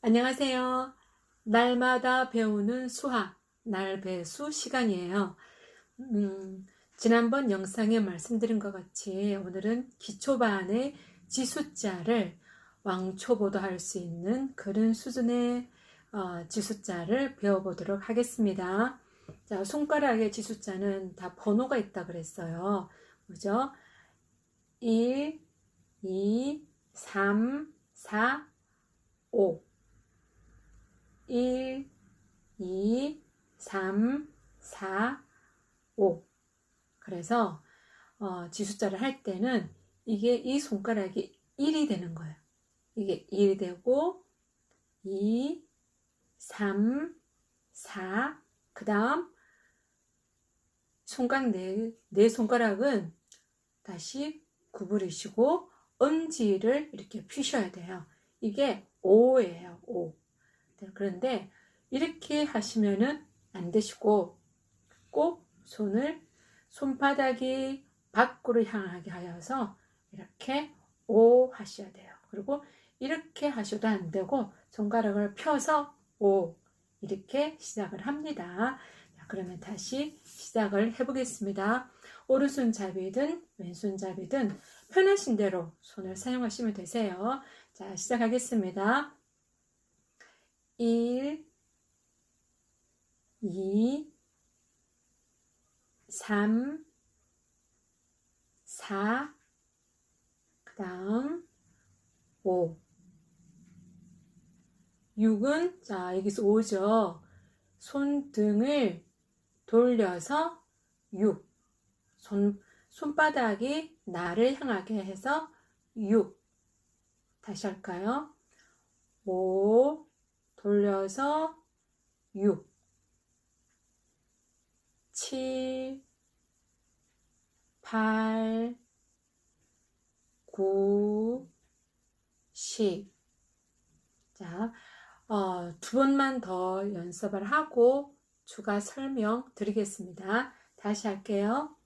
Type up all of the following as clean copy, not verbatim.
안녕하세요. 날마다 배우는 수학, 날배수 시간이에요. 지난번 영상에 말씀드린 것 같이 오늘은 기초반의 지숫자를 왕초보도 할 수 있는 그런 수준의 지숫자를 배워보도록 하겠습니다. 자, 손가락의 지숫자는 다 번호가 있다 그랬어요. 그죠? 1, 2, 3, 4, 5 1, 2, 3, 4, 5 그래서 지숫자를 할 때는 이 손가락이 1이 되는 거예요. 이게 1이 되고 2, 3, 4 그 다음 손가락 네 손가락은 다시 구부리시고 엄지를 이렇게 펴셔야 돼요. 이게 5예요. 5. 그런데 이렇게 하시면은 안 되시고 꼭 손바닥이 밖으로 향하게 하여서 이렇게 5 하셔야 돼요. 그리고 이렇게 하셔도 안 되고 손가락을 펴서 5 이렇게 시작을 합니다. 자, 그러면 다시 시작을 해보겠습니다. 오른손잡이든 왼손잡이든 편하신 대로 손을 사용하시면 되세요. 자, 시작하겠습니다. 1, 2, 3, 4, 그 다음 5. 6은, 자, 여기서 5죠. 손등을 돌려서 6. 손바닥이 나를 향하게 해서 6. 다시 할까요? 5. 돌려서 6, 7, 8, 9, 10. 자, 두 번만 더 연습을 하고 추가 설명 드리겠습니다. 다시 할게요.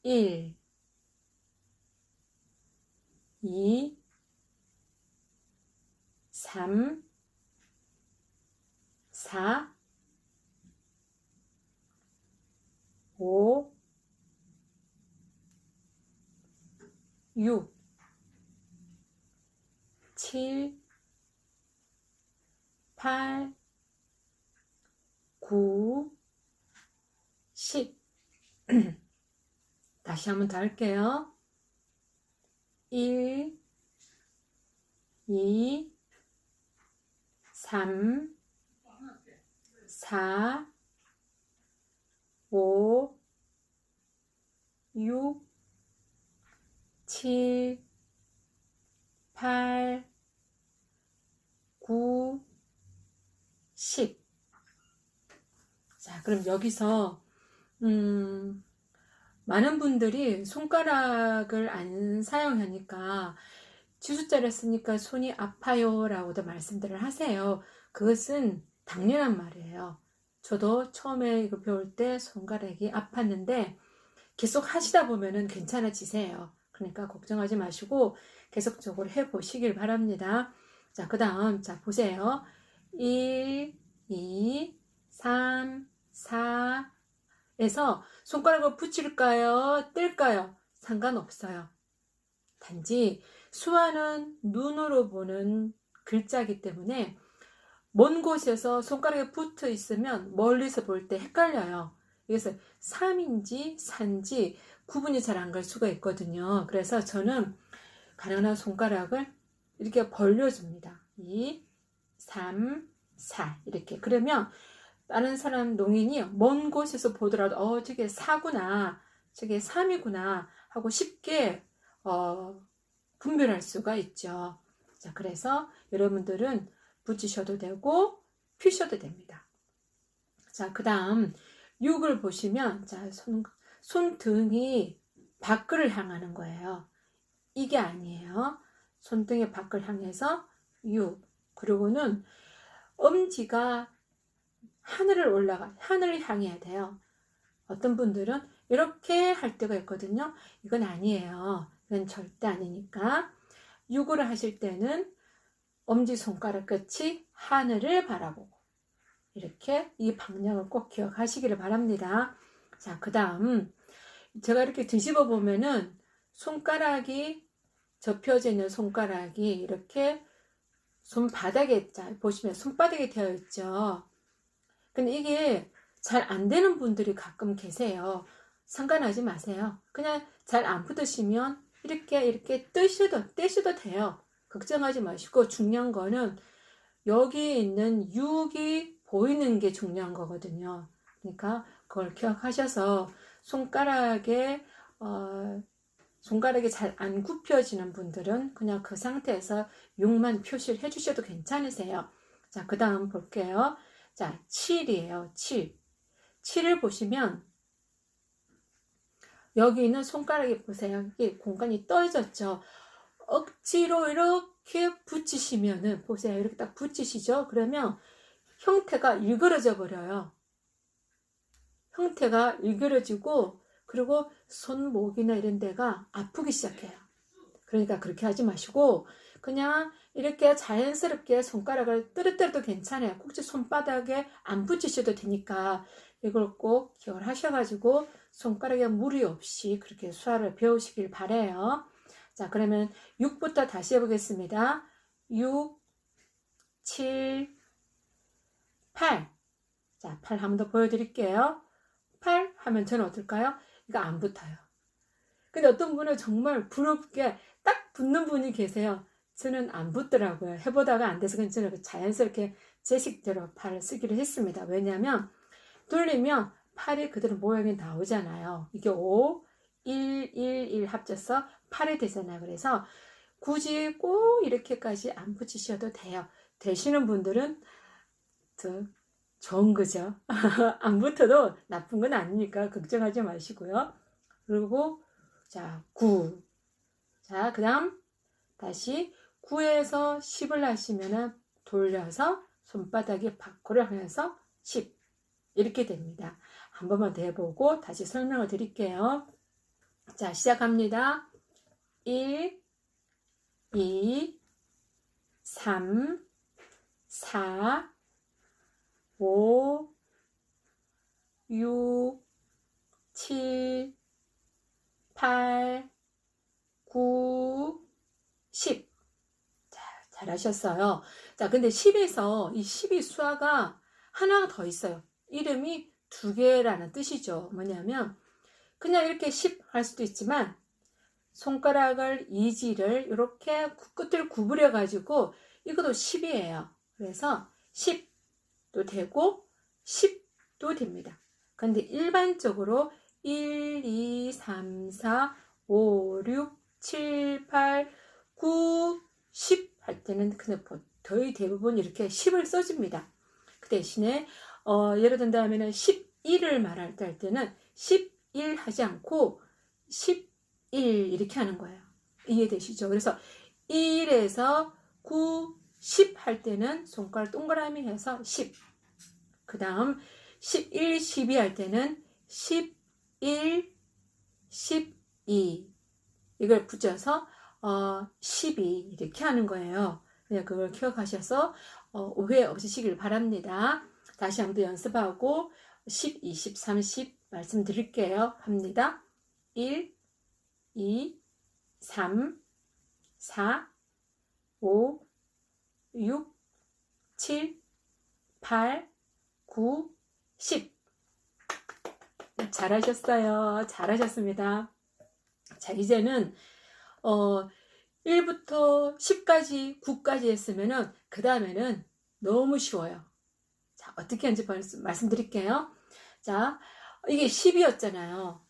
1, 2, 3, 4, 5, 6, 7, 8, 9, 10. 다시 한번 더 할게요. 1, 2, 3, 4, 5, 6, 7, 8, 9, 10. 자, 그럼 여기서 많은 분들이 손가락을 안 사용하니까 지숫자를 쓰니까 손이 아파요 라고도 말씀들을 하세요. 그것은 당연한 말이에요. 저도 처음에 이거 배울 때 손가락이 아팠는데 계속 하시다 보면은 괜찮아지세요. 그러니까 걱정하지 마시고 계속적으로 해보시길 바랍니다. 자, 그 다음, 자, 보세요. 1, 2, 3, 4에서 손가락을 붙일까요? 뗄까요? 상관없어요. 단지 수화는 눈으로 보는 글자이기 때문에 먼 곳에서 손가락에 붙어 있으면 멀리서 볼 때 헷갈려요. 그래서 3인지 4인지 구분이 잘 안 갈 수가 있거든요. 그래서 저는 가능한 손가락을 이렇게 벌려줍니다. 2, 3, 4 이렇게. 그러면 다른 사람 농인이 먼 곳에서 보더라도 저게 4구나 저게 3이구나 하고 쉽게 분별할 수가 있죠. 자, 그래서 여러분들은 붙이셔도 되고 피셔도 됩니다. 자, 그 다음 6을 보시면 자, 손등이 밖을 향하는 거예요. 이게 아니에요. 손등이 밖을 향해서 6. 그리고는 엄지가 하늘을 향해야 돼요. 어떤 분들은 이렇게 할 때가 있거든요. 이건 아니에요. 이건 절대 아니니까 6을 하실 때는 엄지손가락 끝이 하늘을 바라보고 이렇게 이 방향을 꼭 기억하시기를 바랍니다. 자, 그 다음 제가 이렇게 뒤집어 보면은 손가락이 접혀져 있는 손가락이 이렇게 손바닥에, 자, 보시면 손바닥에 되어 있죠. 근데 이게 잘 안 되는 분들이 가끔 계세요. 상관하지 마세요. 그냥 잘 안 붙으시면 이렇게 떼셔도 돼요. 걱정하지 마시고 중요한 거는 여기 있는 6이 보이는 게 중요한 거거든요. 그러니까 그걸 기억하셔서 손가락에 잘 안 굽혀지는 분들은 그냥 그 상태에서 6만 표시를 해주셔도 괜찮으세요. 자, 그 다음 볼게요. 자, 7이에요. 7. 7을 보시면 여기 있는 손가락에 보세요. 이게 공간이 떨어졌죠. 억지로 이렇게 붙이시면은 보세요. 이렇게 딱 붙이시죠. 그러면 형태가 일그러져 버려요. 형태가 일그러지고 그리고 손목이나 이런 데가 아프기 시작해요. 그러니까 그렇게 하지 마시고 그냥 이렇게 자연스럽게 손가락을 떨어뜨려도 괜찮아요. 꼭지 손바닥에 안 붙이셔도 되니까 이걸 꼭 기억을 하셔가지고 손가락에 무리 없이 그렇게 수화를 배우시길 바래요. 자, 그러면 6부터 다시 해보겠습니다. 6, 7, 8. 자, 8 한 번 더 보여드릴게요. 8 하면 저는 어떨까요? 이거 안 붙어요. 근데 어떤 분은 정말 부럽게 딱 붙는 분이 계세요. 저는 안 붙더라고요. 해보다가 안 돼서 저는 자연스럽게 제 식대로 팔을 쓰기로 했습니다. 왜냐하면 돌리면 팔이 그대로 모양이 나오잖아요. 이게 5, 1, 1, 1 합쳐서 8이 되잖아요. 그래서 굳이 꼭 이렇게까지 안 붙이셔도 돼요. 되시는 분들은 좋은 거죠. 안 붙어도 나쁜 건 아니니까 걱정하지 마시고요. 그리고 자, 9. 자, 그 다음 다시 9에서 10을 하시면은 돌려서 손바닥이 밖으로 하면서 10 이렇게 됩니다. 한 번만 더 해보고 다시 설명을 드릴게요. 자, 시작합니다. 1, 2, 3, 4, 5, 6, 7, 8, 9, 10. 자, 잘하셨어요. 자, 근데 10에서 이 12 수화가 하나가 더 있어요. 이름이 2개라는 뜻이죠. 뭐냐면 그냥 이렇게 10 할 수도 있지만 손가락을 이지를 이렇게 끝을 구부려 가지고 이것도 10이에요. 그래서 10도 되고 10도 됩니다. 근데 일반적으로 1, 2, 3, 4, 5, 6, 7, 8, 9, 10 할 때는 그냥 거의 대부분 이렇게 10을 써줍니다. 그 대신에 예를 든다면 11을 말할 때 할 때는 11 하지 않고 11 이렇게 하는 거예요. 이해되시죠? 그래서 1에서 9, 10 할 때는 손가락 동그라미 해서 10. 그 다음 11, 12 할 때는 11, 12 이걸 붙여서 12 이렇게 하는 거예요. 그냥 그걸 기억하셔서 오해 없으시길 바랍니다. 다시 한번 연습하고 10, 20, 30 말씀드릴게요. 합니다. 1, 2, 3, 4, 5, 6, 7, 8, 9, 10. 잘하셨어요. 잘하셨습니다. 자, 이제는 1부터 10까지, 9까지 했으면은 그 다음에는 너무 쉬워요. 자, 어떻게 하는지 말씀드릴게요. 자, 이게 10이었잖아요.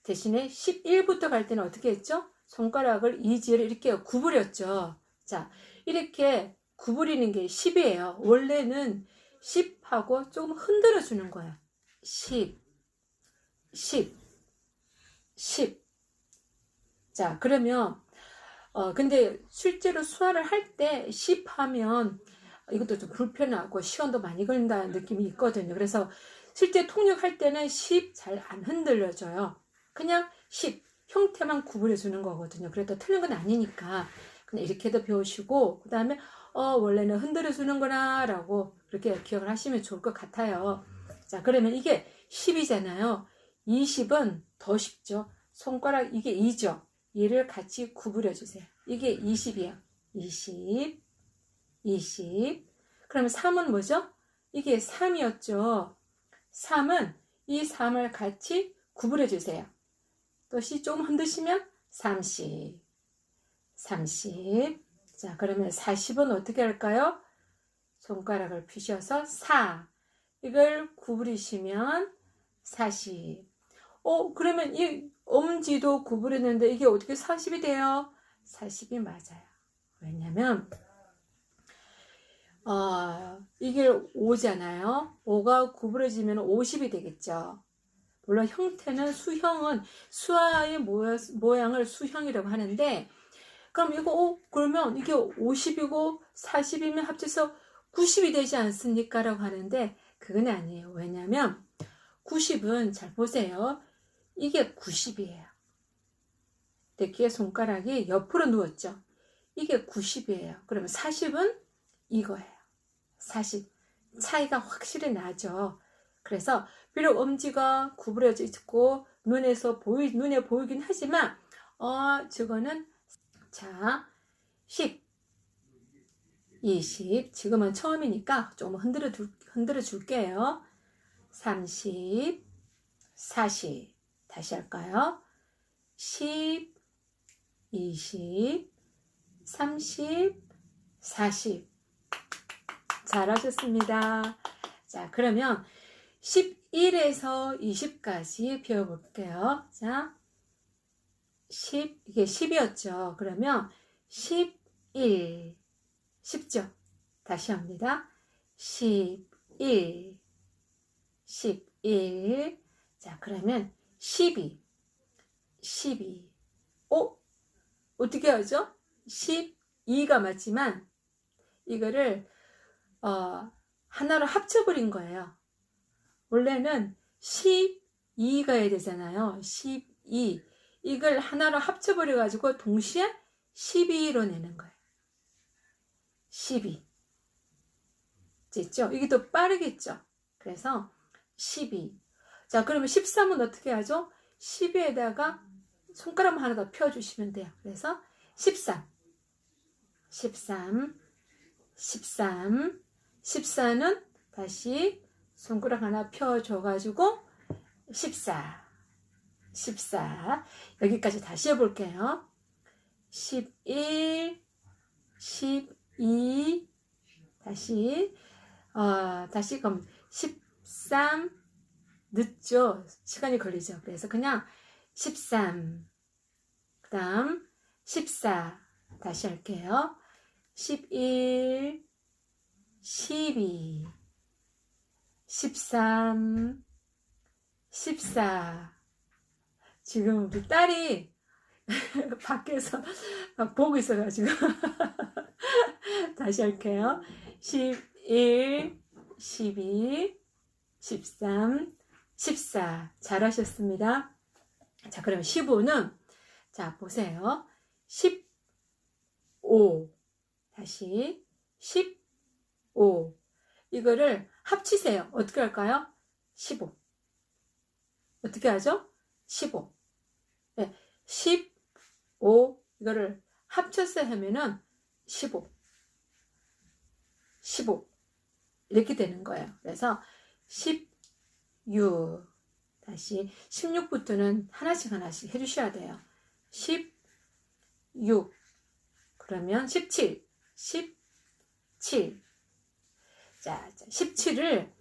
대신에 11부터 갈 때는 어떻게 했죠? 손가락을 이지를 이렇게 구부렸죠. 자, 이렇게 구부리는 게 10이에요. 원래는 10하고 조금 흔들어 주는 거예요. 10, 10, 10. 자, 그러면 근데 실제로 수화를 할 때 10 하면 이것도 좀 불편하고 시간도 많이 걸린다는 느낌이 있거든요. 그래서 실제 통역할 때는 10 잘 안 흔들려져요. 그냥 10 형태만 구부려 주는 거거든요. 그래도 틀린 건 아니니까 그냥 이렇게도 배우시고 그 다음에 원래는 흔들어 주는구나 라고 그렇게 기억을 하시면 좋을 것 같아요. 자, 그러면 이게 10이잖아요. 20은 더 쉽죠. 손가락 이게 2죠. 얘를 같이 구부려 주세요. 이게 20이에요. 20, 20. 그러면 3은 뭐죠? 이게 3이었죠. 3은 이 3을 같이 구부려 주세요. 또 시 조금 흔드시면 30, 30. 자, 그러면 40은 어떻게 할까요? 손가락을 펴셔서 4. 이걸 구부리시면 40. 그러면 이 엄지도 구부렸는데 이게 어떻게 40이 돼요? 40이 맞아요. 왜냐면 이게 5잖아요. 5가 구부러지면 50이 되겠죠. 물론 형태는 수형은 수화의 모양을 수형이라고 하는데, 그럼 이거 그러면 이게 50이고 40이면 합쳐서 90이 되지 않습니까? 라고 하는데 그건 아니에요. 왜냐면 90은 잘 보세요. 이게 90이에요. 대기의 손가락이 옆으로 누웠죠. 이게 90이에요. 그러면 40은 이거예요. 40. 차이가 확실히 나죠. 그래서 비록 엄지가 구부려져 있고 눈에 보이긴 하지만 저거는 자 10, 20. 지금은 처음이니까 좀 흔들어 줄게요. 30, 40. 다시 할까요? 10, 20, 30, 40. 잘하셨습니다. 자, 그러면 11에서 20까지 배워볼게요. 자, 이게 10이었죠. 그러면 11, 쉽죠? 다시 합니다. 11, 11. 자, 그러면 12, 12. 어떻게 하죠? 12가 맞지만 이거를 하나로 합쳐버린 거예요. 원래는 12가 해야 되잖아요. 12. 이걸 하나로 합쳐버려가지고 동시에 12로 내는 거예요. 12. 됐죠? 이게 더 빠르겠죠? 그래서 12. 자, 그러면 13은 어떻게 하죠? 12에다가 손가락 하나 더 펴주시면 돼요. 그래서 13. 13. 13. 14는 다시 손가락 하나 펴줘가지고 14. 14. 여기까지 다시 해볼게요. 11, 12, 다시 그럼 13, 늦죠? 시간이 걸리죠? 그래서 그냥 13, 그 다음 14, 다시 할게요. 11, 12, 13, 14. 지금 우리 딸이 밖에서 막 보고 있어가지고 다시 할게요. 11, 12, 13, 14. 잘하셨습니다. 자, 그럼 15는 자, 보세요. 15. 다시 15. 이거를 합치세요. 어떻게 할까요? 15. 어떻게 하죠? 15. 네, 15. 이거를 합쳐서 하면은 15. 15. 이렇게 되는 거예요. 그래서 16. 다시 16부터는 하나씩 해주셔야 돼요. 16. 그러면 17. 17. 자, 17을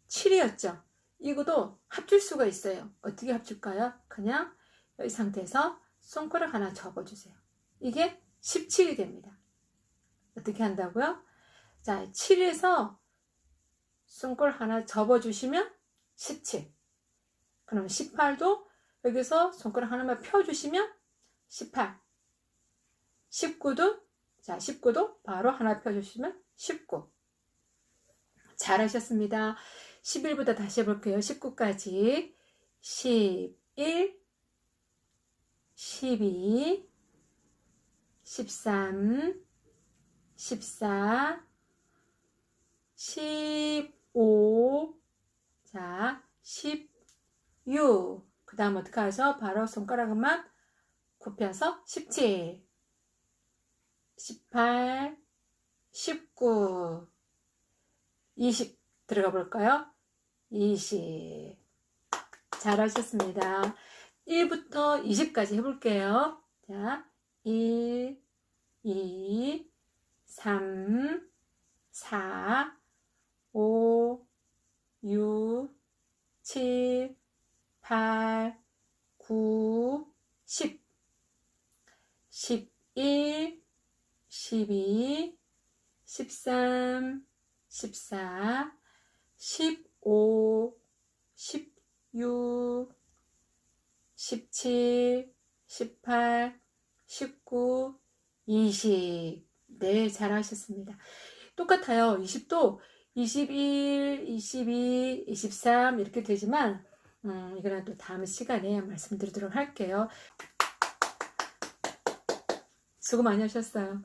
17이었죠. 이것도 합칠 수가 있어요. 어떻게 합칠까요? 그냥 이 상태에서 손가락 하나 접어주세요. 이게 17이 됩니다. 어떻게 한다고요? 자, 7에서 손가락 하나 접어주시면 17. 그럼 18도 여기서 손가락 하나만 펴주시면 18. 19도, 자, 19도 바로 하나 펴주시면 19. 잘하셨습니다. 11부터 다시 해볼게요. 19까지. 11, 12, 13, 14, 15, 자, 16. 그 다음 어떻게 하죠? 바로 손가락만 굽혀서 17, 18, 19, 20 들어가 볼까요? 20. 잘하셨습니다. 1부터 20까지 해볼게요. 자, 1, 2, 3, 4, 5, 6, 7, 8, 9, 10, 11, 12, 13, 14, 15, 16, 17, 18, 19, 20. 네, 잘하셨습니다. 똑같아요. 20도 21, 22, 23 이렇게 되지만 이거는 또 다음 시간에 말씀드리도록 할게요. 수고 많이 하셨어요.